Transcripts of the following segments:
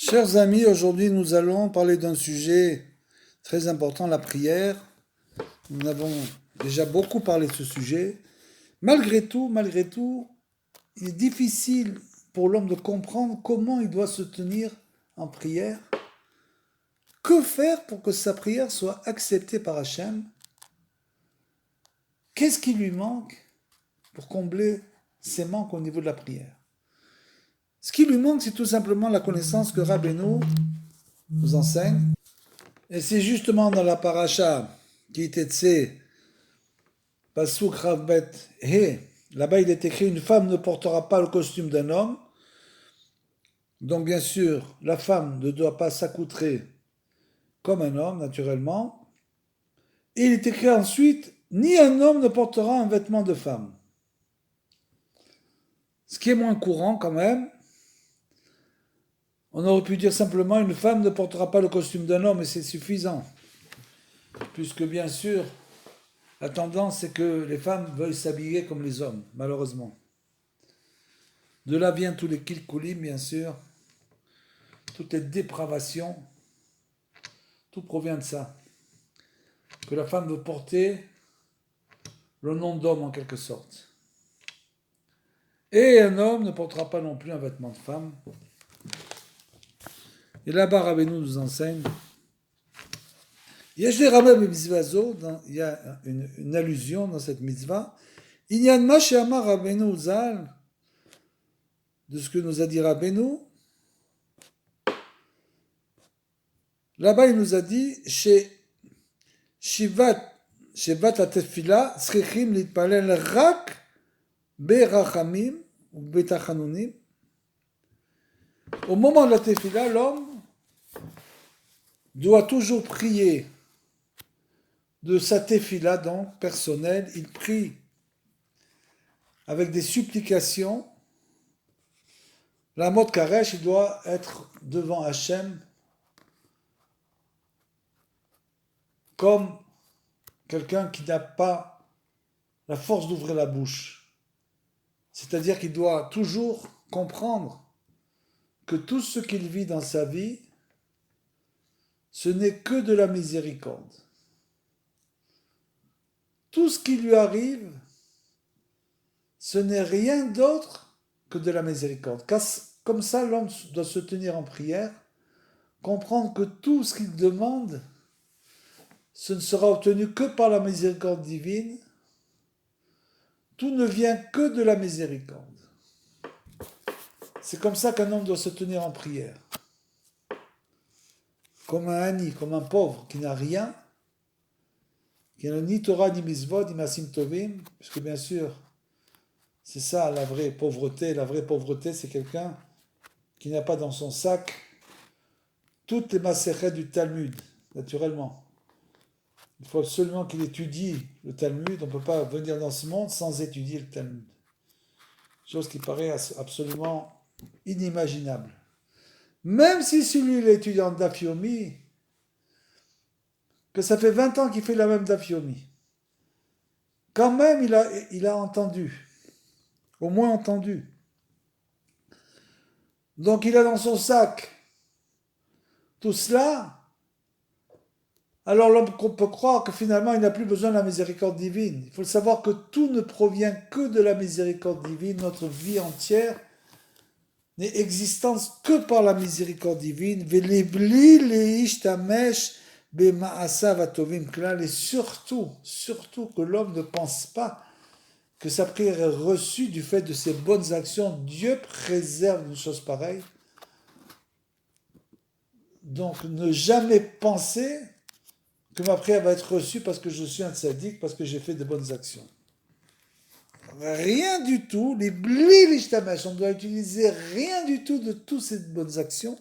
Chers amis, aujourd'hui nous allons parler d'un sujet très important, la prière. Nous avons déjà beaucoup parlé de ce sujet. Malgré tout, il est difficile pour l'homme de comprendre comment il doit se tenir en prière. Que faire pour que sa prière soit acceptée par Hachem? Qu'est-ce qui lui manque pour combler ses manques au niveau de la prière? Ce qui lui manque, c'est tout simplement la connaissance que Rabbeinu nous enseigne. Et c'est justement dans la paracha qui était Tse, Pasuk Ravbet He, là-bas il est écrit une femme ne portera pas le costume d'un homme. Donc bien sûr, la femme ne doit pas s'accoutrer comme un homme, naturellement. Et il est écrit ensuite, ni un homme ne portera un vêtement de femme. Ce qui est moins courant quand même. On aurait pu dire simplement une femme ne portera pas le costume d'un homme et c'est suffisant. Puisque bien sûr, la tendance c'est que les femmes veuillent s'habiller comme les hommes, malheureusement. De là vient tous les kilkulim, bien sûr, toutes les dépravations, tout provient de ça. Que la femme veut porter le nom d'homme en quelque sorte. Et un homme ne portera pas non plus un vêtement de femme. Et là-bas, Rabbeinu nous enseigne. Il y a une allusion dans cette mitzvah. Il y a de Mashema Rabbeinu Zal, de ce que nous a dit Rabbeinu. Là-bas, il nous a dit chez Shivat atefila, tzrichim litpalel rak berachamim ou betachanunim. Au moment de la tefila, l'homme doit toujours prier de sa tefila, donc personnelle. Il prie avec des supplications. La mode karesh, il doit être devant Hachem comme quelqu'un qui n'a pas la force d'ouvrir la bouche. C'est-à-dire qu'il doit toujours comprendre que tout ce qu'il vit dans sa vie, ce n'est que de la miséricorde. Tout ce qui lui arrive, ce n'est rien d'autre que de la miséricorde. Comme ça, l'homme doit se tenir en prière, comprendre que tout ce qu'il demande, ce ne sera obtenu que par la miséricorde divine. Tout ne vient que de la miséricorde. C'est comme ça qu'un homme doit se tenir en prière. Comme un ani, comme un pauvre qui n'a rien, qui n'a ni Torah, ni Mitzvot, ni Masim Tovim, puisque bien sûr, c'est ça la vraie pauvreté. La vraie pauvreté, c'est quelqu'un qui n'a pas dans son sac toutes les maséchets du Talmud, naturellement. Il faut absolument qu'il étudie le Talmud. On ne peut pas venir dans ce monde sans étudier le Talmud. Chose qui paraît absolument inimaginable. Même si celui est étudiant d'Afyomi, que ça fait 20 ans qu'il fait la même d'Afyomi, quand même il a entendu, au moins entendu. Donc il a dans son sac tout cela. Alors l'homme peut croire que finalement il n'a plus besoin de la miséricorde divine. Il faut savoir que tout ne provient que de la miséricorde divine. Notre vie entière n'est existence que par la miséricorde divine. Et surtout que l'homme ne pense pas que sa prière est reçue du fait de ses bonnes actions. Dieu préserve une chose pareille. Donc ne jamais penser que ma prière va être reçue parce que je suis un tzaddik, parce que j'ai fait de bonnes actions. Rien du tout, les bli l'ishtamesh, on doit utiliser rien du tout de toutes ces bonnes actions.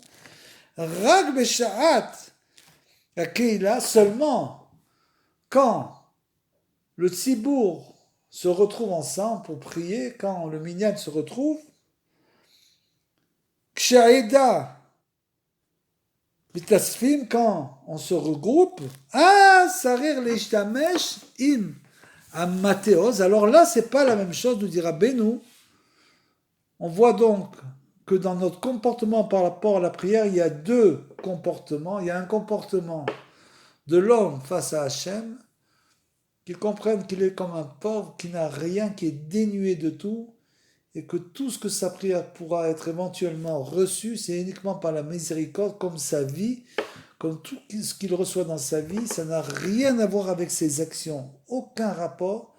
Rag b'sha'at, la keila, seulement quand le tzibour se retrouve ensemble pour prier, quand le minyan se retrouve, ksha'eda, Bitasfim, quand on se regroupe, sarir l'ishtamesh im amateos. Alors là, c'est pas la même chose, nous dira Benu. On voit donc que dans notre comportement par rapport à la prière, il y a deux comportements. Il y a un comportement de l'homme face à Hachem, qu'il comprenne qu'il est comme un pauvre, qui n'a rien, qui est dénué de tout, et que tout ce que sa prière pourra être éventuellement reçu, c'est uniquement par la miséricorde, comme sa vie, comme tout ce qu'il reçoit dans sa vie, ça n'a rien à voir avec ses actions, aucun rapport,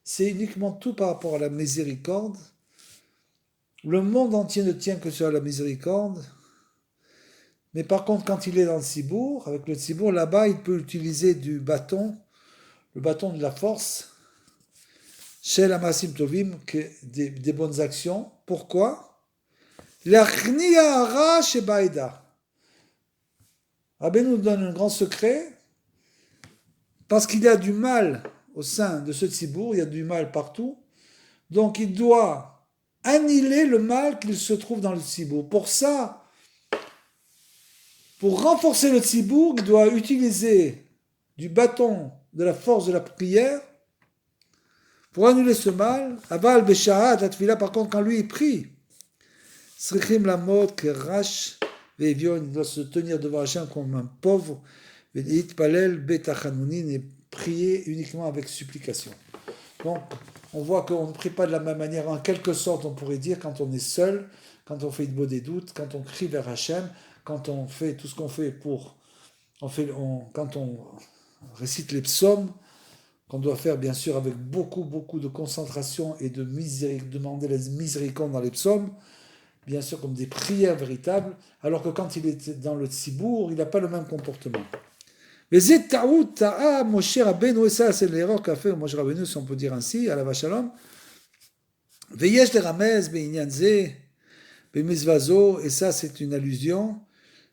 c'est uniquement tout par rapport à la miséricorde. Le monde entier ne tient que sur la miséricorde, mais par contre, quand il est dans le Sibour, avec le Sibour, là-bas, il peut utiliser du bâton, le bâton de la force, chez la Masim Tovim, des bonnes actions. Pourquoi? L'Achnia Hara chez Baïda. Rabbi nous donne un grand secret, parce qu'il y a du mal au sein de ce Sibour, il y a du mal partout, donc il doit annihiler le mal qu'il se trouve dans le Sibour. Pour ça, pour renforcer le Sibour, il doit utiliser du bâton de la force de la prière pour annuler ce mal. Aval Besharat, la tefila, par contre, quand lui il prie, Srichim Lamot, Kerash, Vevion, il doit se tenir devant Hachem comme un pauvre, Vedit Palel, Betachanunin, et prier uniquement avec supplication. Donc, on voit qu'on ne prie pas de la même manière. En quelque sorte, on pourrait dire, quand on est seul, quand on fait beau des doutes, quand on crie vers Hachem, quand on fait tout ce qu'on fait quand on récite les psaumes, qu'on doit faire bien sûr avec beaucoup de concentration et de demander la miséricorde dans les psaumes, bien sûr comme des prières véritables, alors que quand il est dans le tzibour, il n'a pas le même comportement. Mais c'est Taout Ta'a Moshe Rabbeinu, et ça c'est l'erreur qu'a fait Moshe Rabbeinu, si on peut dire ainsi, à la Vachalom. Veyesh le Ramez, Be'inyanze, Be'mizvazo, et ça c'est une allusion.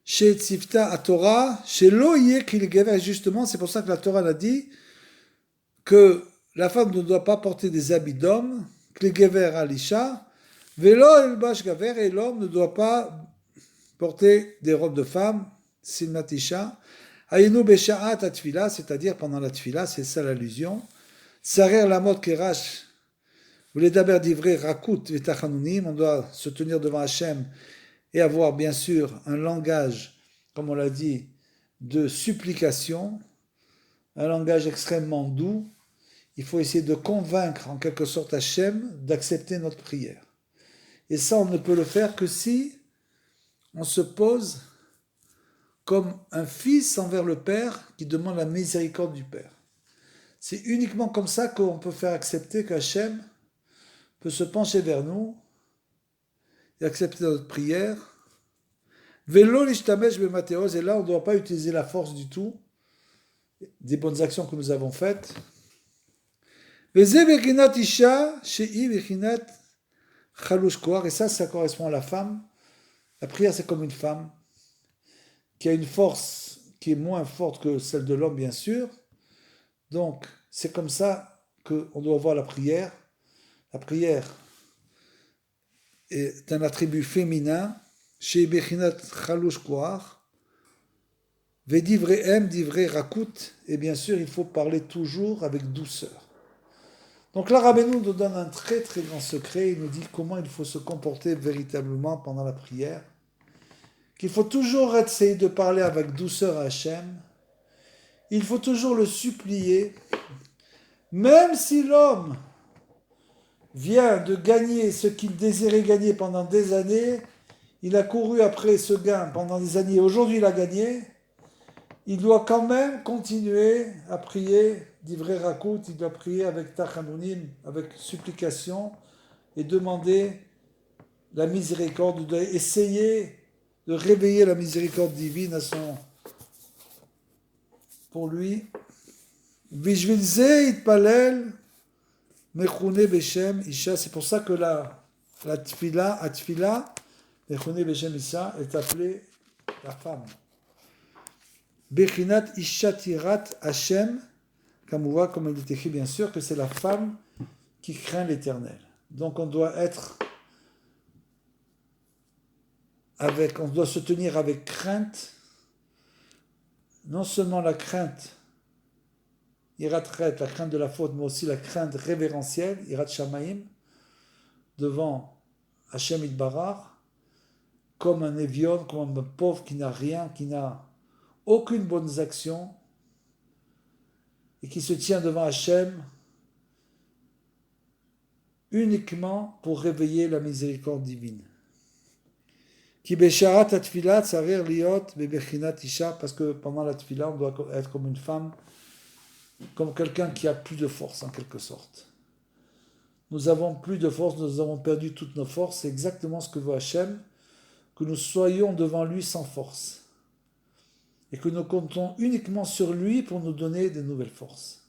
Chez Tzifta à Torah, chez Loye Kilgever, justement, c'est pour ça que la Torah a dit que la femme ne doit pas porter des habits d'homme, Kilgever Alisha, Velo Elbash Gaver, et l'homme ne doit pas porter des robes de femme, Silmatisha, Ayenu Besha'at Atfila, c'est-à-dire pendant la Tfila, c'est ça l'allusion. Sarer Lamot Kerash, voulez d'abord d'ivrer Rakut Vetachanunim, on doit se tenir devant Hachem et avoir bien sûr un langage, comme on l'a dit, de supplication, un langage extrêmement doux. Il faut essayer de convaincre en quelque sorte Hachem d'accepter notre prière. Et ça, on ne peut le faire que si on se pose comme un fils envers le Père qui demande la miséricorde du Père. C'est uniquement comme ça qu'on peut faire accepter qu'Hachem peut se pencher vers nous et accepter notre prière. Vélo l'ishtamesh b'matéos, et là on ne doit pas utiliser la force du tout des bonnes actions que nous avons faites. Vezé bechinat isha shei bechinat chalush koar, et ça correspond à la femme. La prière c'est comme une femme qui a une force qui est moins forte que celle de l'homme bien sûr. Donc c'est comme ça qu'on doit voir la prière. La prière est un attribut féminin. Chez Bechinat Chalouch Koar, Vedivre Divre Rakut, et bien sûr, il faut parler toujours avec douceur. Donc là, Rabbeinu nous donne un très grand secret, il nous dit comment il faut se comporter véritablement pendant la prière, qu'il faut toujours essayer de parler avec douceur à Hachem, il faut toujours le supplier, même si l'homme vient de gagner ce qu'il désirait gagner pendant des années, il a couru après ce gain pendant des années, aujourd'hui il a gagné, il doit quand même continuer à prier d'Ivrei Rakut, il doit prier avec Tachanunim, avec supplication, et demander la miséricorde, il doit essayer de réveiller la miséricorde divine pour lui. Vishvilze itpalel mechune beshem isha, c'est pour ça que la tfila, mechune beshem isha, est appelée la femme. Bechinat Ishatirat Hashem, comme on voit, comme il est écrit bien sûr, que c'est la femme qui craint l'Éternel. Donc on doit on doit se tenir avec crainte, non seulement la crainte, iratret, la crainte de la faute, mais aussi la crainte révérentielle, irat shamaim, devant Hashem Itbarar, comme un évion, comme un pauvre qui n'a rien, qui n'a aucune bonne action et qui se tient devant Hachem uniquement pour réveiller la miséricorde divine. Qui besharat atfilat sarir liot bebechinat isha, parce que pendant la tfila, on doit être comme une femme, comme quelqu'un qui a plus de force en quelque sorte. Nous avons plus de force, nous avons perdu toutes nos forces. C'est exactement ce que veut Hachem, que nous soyons devant lui sans force et que nous comptons uniquement sur lui pour nous donner de nouvelles forces.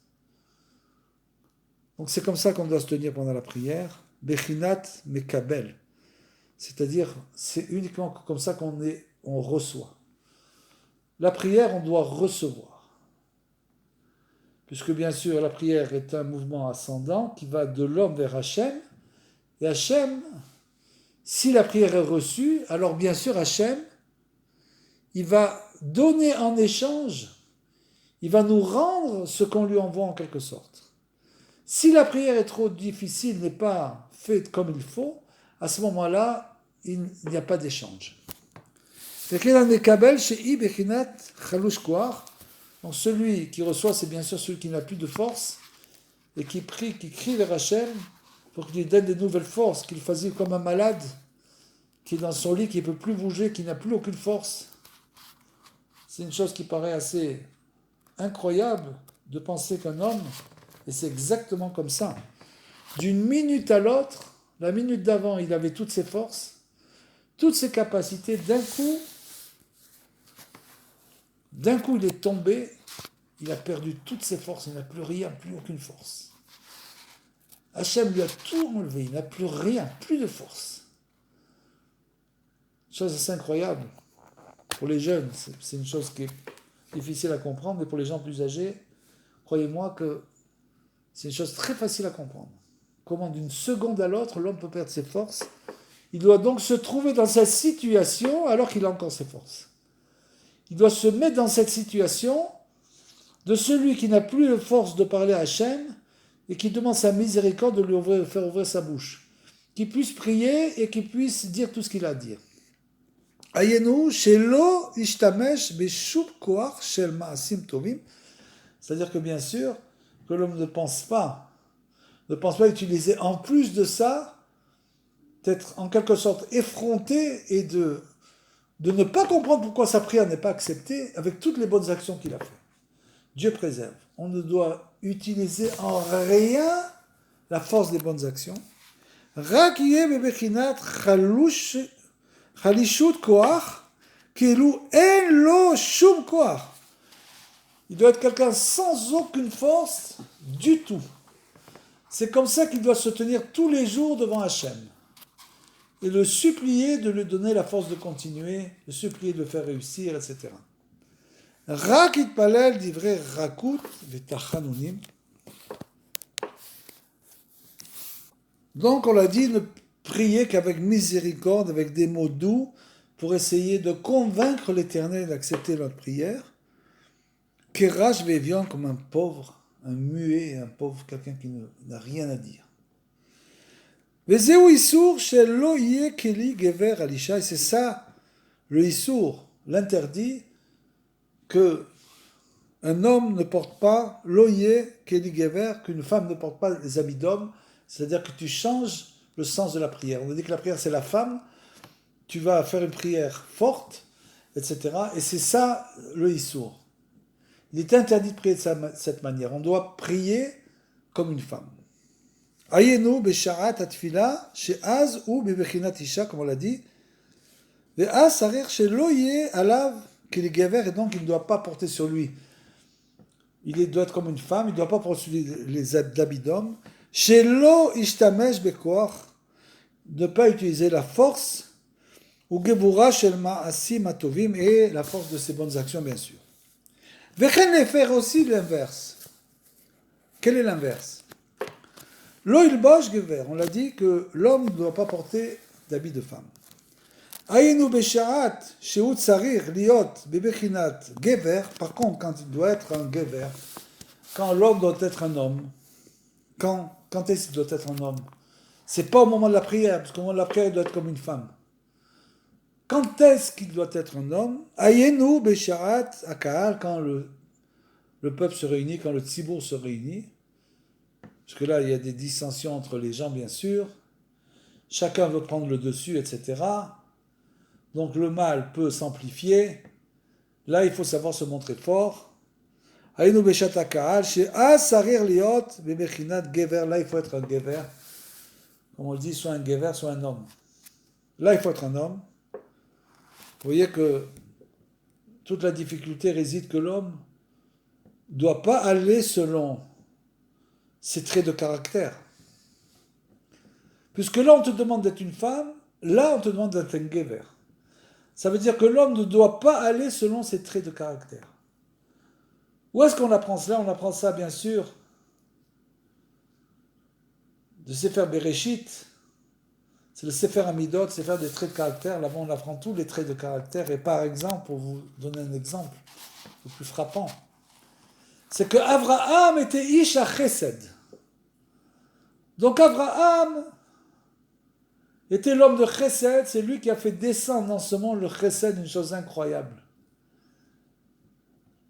Donc c'est comme ça qu'on doit se tenir pendant la prière. Bechinat mekabel. C'est-à-dire, c'est uniquement comme ça on reçoit. La prière, on doit recevoir. Puisque bien sûr, la prière est un mouvement ascendant qui va de l'homme vers Hachem. Et Hachem, si la prière est reçue, alors bien sûr, Hachem, il va donner en échange, il va nous rendre ce qu'on lui envoie en quelque sorte. Si la prière est trop difficile, n'est pas faite comme il faut, à ce moment-là, il n'y a pas d'échange. Donc celui qui reçoit, c'est bien sûr celui qui n'a plus de force et qui prie, qui crie vers Hachem pour qu'il lui donne de nouvelles forces, qu'il fasse comme un malade qui est dans son lit, qui ne peut plus bouger, qui n'a plus aucune force. C'est une chose qui paraît assez incroyable de penser qu'un homme, et c'est exactement comme ça, d'une minute à l'autre, la minute d'avant, il avait toutes ses forces, toutes ses capacités, d'un coup, il est tombé, il a perdu toutes ses forces, il n'a plus rien, plus aucune force. Hachem lui a tout enlevé, il n'a plus rien, plus de force. Chose assez incroyable. Pour les jeunes, c'est une chose qui est difficile à comprendre, mais pour les gens plus âgés, croyez-moi que c'est une chose très facile à comprendre. Comment d'une seconde à l'autre, l'homme peut perdre ses forces. Il doit donc se trouver dans cette situation alors qu'il a encore ses forces. Il doit se mettre dans cette situation de celui qui n'a plus de force de parler à Hachem et qui demande sa miséricorde de lui faire ouvrir sa bouche. Qu'il puisse prier et qu'il puisse dire tout ce qu'il a à dire. Ayenu shelo ishtamesh beshub koach shel ma'asim tovim. C'est-à-dire que bien sûr, que l'homme ne pense pas utiliser en plus de ça, d'être en quelque sorte effronté et de ne pas comprendre pourquoi sa prière n'est pas acceptée avec toutes les bonnes actions qu'il a fait. Dieu préserve. On ne doit utiliser en rien la force des bonnes actions. Rakiye bebechinat chalishut koach kelu en lo shum koach. Il doit être quelqu'un sans aucune force du tout. C'est comme ça qu'il doit se tenir tous les jours devant Hachem et le supplier de lui donner la force de continuer, le supplier de le faire réussir, etc. Rak itpalel divrei rakut v'tachanunim. Donc on l'a dit, ne prier qu'avec miséricorde, avec des mots doux, pour essayer de convaincre l'Éternel d'accepter notre prière. Kerash vevion, comme un pauvre, un muet, un pauvre, quelqu'un qui n'a rien à dire. Vezeu isur shelo yeh keli gever alisha, et c'est ça le isur, l'interdit que un homme ne porte pas loyer keli gever, qu'une femme ne porte pas les habits d'homme, c'est-à-dire que tu changes le sens de la prière. On a dit que la prière c'est la femme, tu vas faire une prière forte, etc. Et c'est ça le isur. Il est interdit de prier de cette manière. On doit prier comme une femme. Ayenu besharat atfila she'az ou bebechinat isha, comme on l'a dit. Ve'az sarir shelo yeh alav keli gever, et donc il ne doit pas porter sur lui. Il doit être comme une femme, il ne doit pas porter sur lui les habits d'homme. Shelo ishtamesh bekoach, ne pas utiliser la force, ou gebura shel ma'asim atovim, et la force de ses bonnes actions, bien sûr. Vechen faire aussi l'inverse. Quel est l'inverse? Lo ilbosh gever, on l'a dit que l'homme ne doit pas porter d'habits de femme. Ayenu besharat sheut sarir liot bebechinat gever, par contre, quand il doit être un gever, quand l'homme doit être un homme, quand est-ce qu'il doit être un homme? C'est pas au moment de la prière, parce qu'au moment de la prière, il doit être comme une femme. Quand est-ce qu'il doit être un homme? Ayenu besharat akahal, quand le peuple se réunit, quand le tzibour se réunit. Parce que là, il y a des dissensions entre les gens, bien sûr. Chacun veut prendre le dessus, etc. Donc le mal peut s'amplifier. Là, il faut savoir se montrer fort. Ayenu beshat akahal, chez sarir liot, bebechinat gever. Là, il faut être un gever. Comme on le dit, soit un gever, soit un homme. Là, il faut être un homme. Vous voyez que toute la difficulté réside que l'homme ne doit pas aller selon ses traits de caractère. Puisque là, on te demande d'être une femme, là, on te demande d'être un gever. Ça veut dire que l'homme ne doit pas aller selon ses traits de caractère. Où est-ce qu'on apprend cela? On apprend ça, bien sûr, de Sefer Bereshit. C'est le Sefer Amidot, Sefer des traits de caractère. Là-bas, on apprend tous les traits de caractère. Et par exemple, pour vous donner un exemple le plus frappant, c'est que Abraham était Ish HaChesed. Donc Abraham était l'homme de Chesed, c'est lui qui a fait descendre dans ce monde le Chesed, une chose incroyable.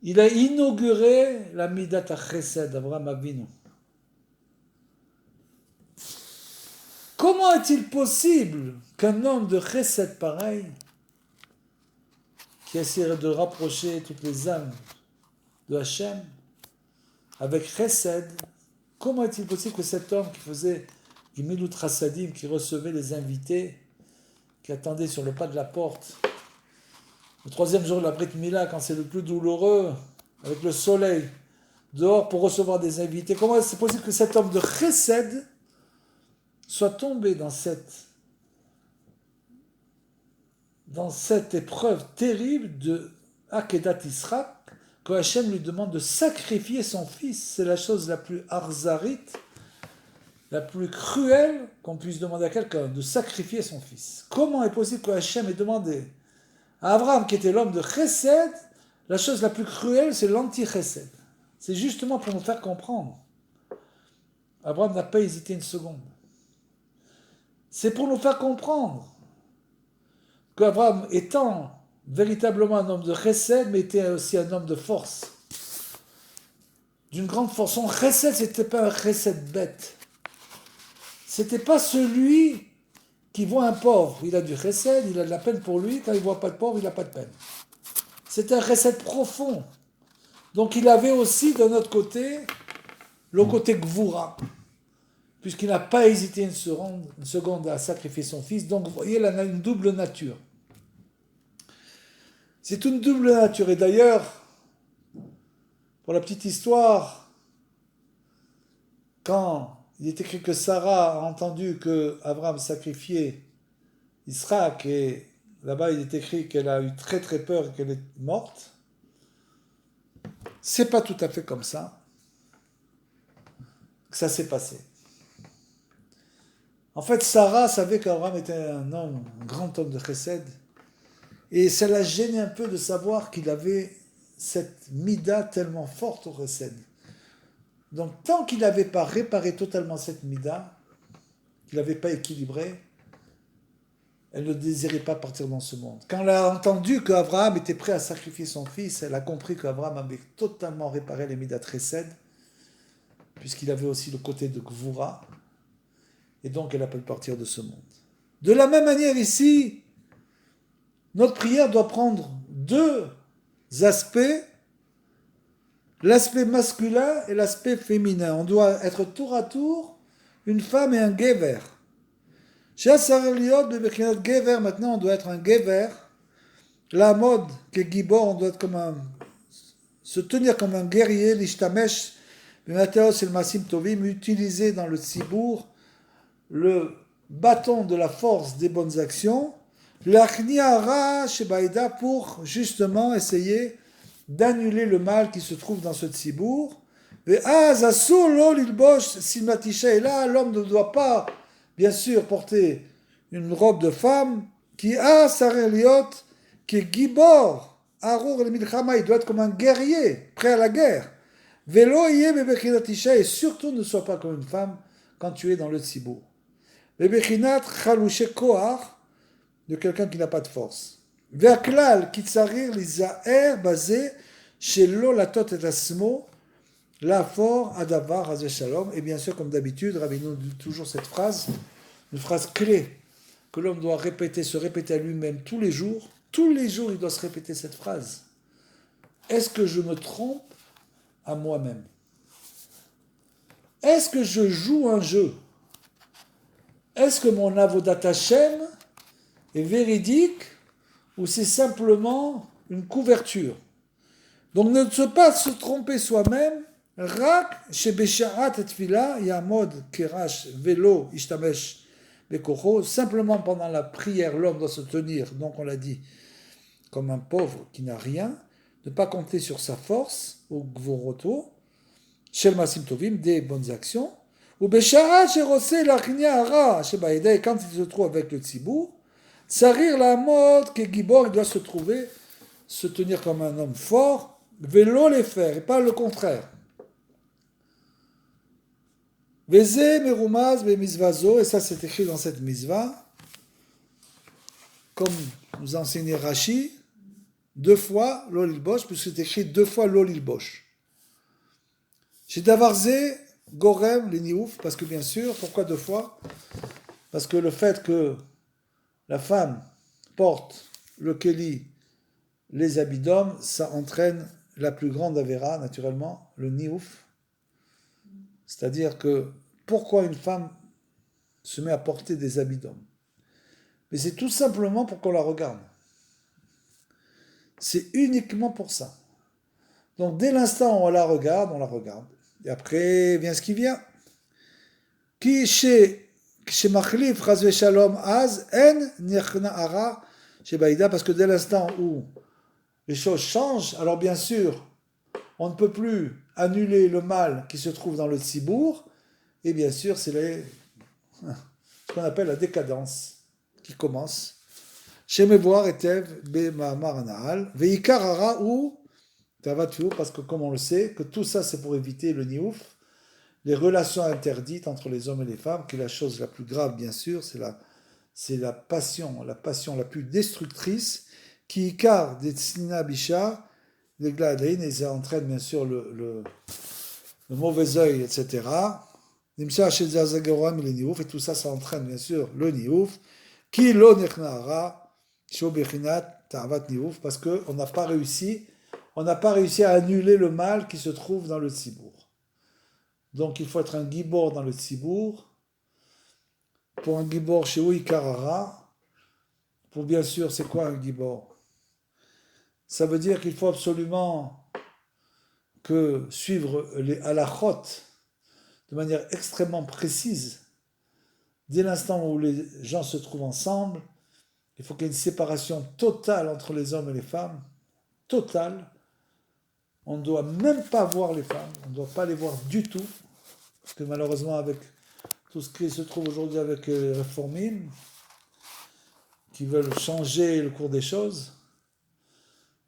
Il a inauguré la Midat HaChesed, Abraham Avinu. Comment est-il possible qu'un homme de Chesed pareil, qui essaierait de rapprocher toutes les âmes de Hachem, avec Chesed, comment est-il possible que cet homme qui faisait du Milut Chassadim, qui recevait les invités, qui attendait sur le pas de la porte, le troisième jour de la Brit Mila, quand c'est le plus douloureux, avec le soleil, dehors pour recevoir des invités, comment est-ce possible que cet homme de Chesed soit tombé dans cette épreuve terrible de Akedat Israq, que Hachem lui demande de sacrifier son fils? C'est la chose la plus arzarite, la plus cruelle qu'on puisse demander à quelqu'un, de sacrifier son fils. Comment est possible que Hachem ait demandé à Abraham, qui était l'homme de Chesed, la chose la plus cruelle, c'est l'anti-Chesed. C'est justement pour nous faire comprendre. Abraham n'a pas hésité une seconde. C'est pour nous faire comprendre qu'Abraham, étant véritablement un homme de chesed, mais était aussi un homme de force. D'une grande force. Son chesed, c'était pas un chesed bête. C'était pas celui qui voit un pauvre. Il a du chesed, il a de la peine pour lui. Quand il voit pas de pauvre, il n'a pas de peine. C'était un chesed profond. Donc il avait aussi, de notre côté, le côté gvoura. Puisqu'il n'a pas hésité une seconde à sacrifier son fils. Donc, vous voyez, il a une double nature. C'est une double nature. Et d'ailleurs, pour la petite histoire, quand il est écrit que Sarah a entendu que Abraham sacrifiait Israël, et là-bas il est écrit qu'elle a eu très très peur et qu'elle est morte, c'est pas tout à fait comme ça que ça s'est passé. En fait, Sarah savait qu'Abraham était un grand homme de chesed, et ça l'a gêné un peu de savoir qu'il avait cette mida tellement forte au chesed. Donc, tant qu'il n'avait pas réparé totalement cette mida, qu'il n'avait pas équilibré, elle ne désirait pas partir dans ce monde. Quand elle a entendu qu'Abraham était prêt à sacrifier son fils, elle a compris qu'Abraham avait totalement réparé les midat chesed, puisqu'il avait aussi le côté de gvoura, et donc elle a pu partir de ce monde. De la même manière ici, notre prière doit prendre deux aspects, l'aspect masculin et l'aspect féminin. On doit être tour à tour une femme et un gever. Chez Asareliot, de gever, maintenant on doit être un gever. La mode, qui est gibor, on doit être se tenir comme un guerrier, l'ishtamesh, le matéos et le masim tovim, utiliser dans le tzibour le bâton de la force des bonnes actions, l'achniara shebaïda, pour justement essayer d'annuler le mal qui se trouve dans ce tzibour. Et là, l'homme ne doit pas, bien sûr, porter une robe de femme qui a sareliot, qui est gibor, arour el milchama, il doit être comme un guerrier, prêt à la guerre. Velo et surtout ne sois pas comme une femme quand tu es dans le tzibour. Bebechinat chalouché koach, de quelqu'un qui n'a pas de force. Verklal kitsarir lizaer basé chez l'olatot et asmo, la fort adavar hazé shalom. Et bien sûr, comme d'habitude, Rabbi nous dit toujours cette phrase, une phrase clé que l'homme doit répéter, se répéter à lui-même tous les jours. Tous les jours, il doit se répéter cette phrase. Est-ce que je me trompe à moi-même? Est-ce que je joue un jeu? Est-ce que mon avodat Hashem est véridique ou c'est simplement une couverture? Donc ne pas se tromper soi-même. Rak shebesharat et tfila yamod kerash velo ishtamesh bekocho. Simplement pendant la prière, l'homme doit se tenir, donc on l'a dit, comme un pauvre qui n'a rien, ne pas compter sur sa force, ou gvoroto, shel masim tovim, des bonnes actions, ou besharat sherose lachnia hara shebaïdei, quand il se trouve avec le tzibour, tsarir la mode que gibor, il doit se tenir comme un homme fort, vélo les faire, et pas le contraire. Veze merumaz be mizvazo, et ça c'est écrit dans cette mizva, comme nous enseignait Rashi, 2 fois l'olilbosh, puisque c'est écrit 2 fois l'olilbosh. Chez Davarze, Gorem, les niouf, parce que bien sûr, pourquoi 2 fois? Parce que le fait que la femme porte le keli, les habits d'homme, ça entraîne la plus grande avéra, naturellement, le niouf. C'est-à-dire que pourquoi une femme se met à porter des habits d'homme? Mais c'est tout simplement pour qu'on la regarde. C'est uniquement pour ça. Donc dès l'instant où on la regarde, on la regarde. Et après vient ce qui vient. Qui chez Machlif Chazve Shalom Az En Nechna Ara chez Baïda, parce que dès l'instant où les choses changent, alors bien sûr, on ne peut plus annuler le mal qui se trouve dans le tzibour, et bien sûr, c'est ce qu'on appelle la décadence qui commence. Chez Mevoar et Tev Be Mahamar Anahal, Veikar Ara ou Tavatiu, parce que comme on le sait, que tout ça c'est pour éviter le niouf, les relations interdites entre les hommes et les femmes, qui est la chose la plus grave bien sûr, c'est la passion la plus destructrice, qui Ikar des Tsina Bisha, les Gladrin, et ça entraîne bien sûr le mauvais œil, etc. Nimsa chez Zazagoram et les niouf, et tout ça, ça entraîne bien sûr le niouf, qui lo nechnara, shobechinat ta'avat niouf, parce qu'on n'a pas réussi à annuler le mal qui se trouve dans le tzibour. Donc il faut être un gibor dans le tzibour. Pour un gibor chez Ouikarara, pour bien sûr, c'est quoi un gibor? Ça veut dire qu'il faut absolument suivre les halachot de manière extrêmement précise. Dès l'instant où les gens se trouvent ensemble, il faut qu'il y ait une séparation totale entre les hommes et les femmes. Totale. On ne doit même pas voir les femmes, on ne doit pas les voir du tout, parce que malheureusement avec tout ce qui se trouve aujourd'hui avec les réformistes, qui veulent changer le cours des choses,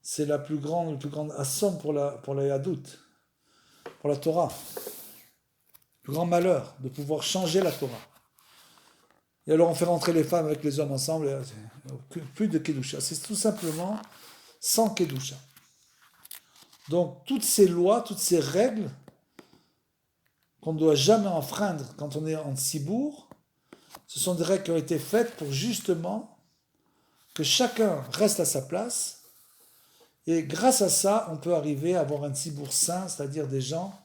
c'est le plus grand assomme pour la Yadout, pour la Torah. Le plus grand malheur de pouvoir changer la Torah. Et alors on fait rentrer les femmes avec les hommes ensemble, et plus de Kedusha. C'est tout simplement sans Kedusha. Donc toutes ces lois, toutes ces règles qu'on ne doit jamais enfreindre quand on est en tzibour, ce sont des règles qui ont été faites pour justement que chacun reste à sa place, et grâce à ça, on peut arriver à avoir un tzibour sain, c'est-à-dire des gens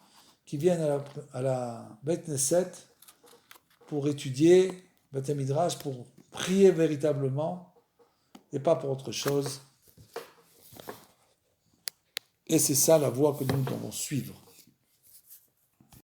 qui viennent à la Beit Knesset pour étudier, Beit Midrash, pour prier véritablement, et pas pour autre chose. Et c'est ça la voie que nous devons suivre.